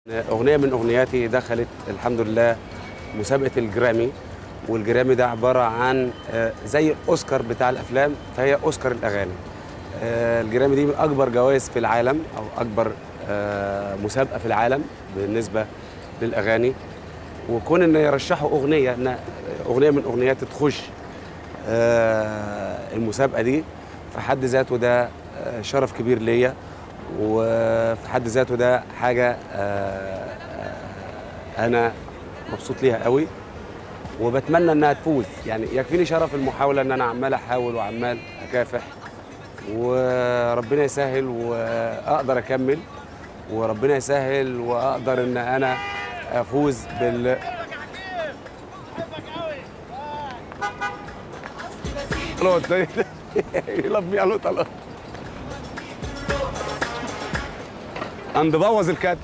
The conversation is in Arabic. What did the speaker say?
أغنية من أغنياتي دخلت الحمد لله مسابقة الجرامي، والجرامي ده عبارة عن زي الأوسكار بتاع الأفلام، فهي أوسكار الأغاني. الجرامي دي من أكبر جوائز في العالم أو أكبر مسابقة في العالم بالنسبة للأغاني، وكون إن يرشحوا أغنية أغنية من أغنياتي تخش المسابقة دي في حد ذاته ده شرف كبير ليا، وفي حد ذاته ده حاجة أنا مبسوط ليها قوي، وبتمنى إنها تفوز. يعني يكفيني شرف المحاولة إن أنا عمال أحاول وعمال أكافح، وربنا يسهل وأقدر أكمل، وربنا يسهل وأقدر إن أنا أفوز You love me a lot, a lot. And بوظ الكات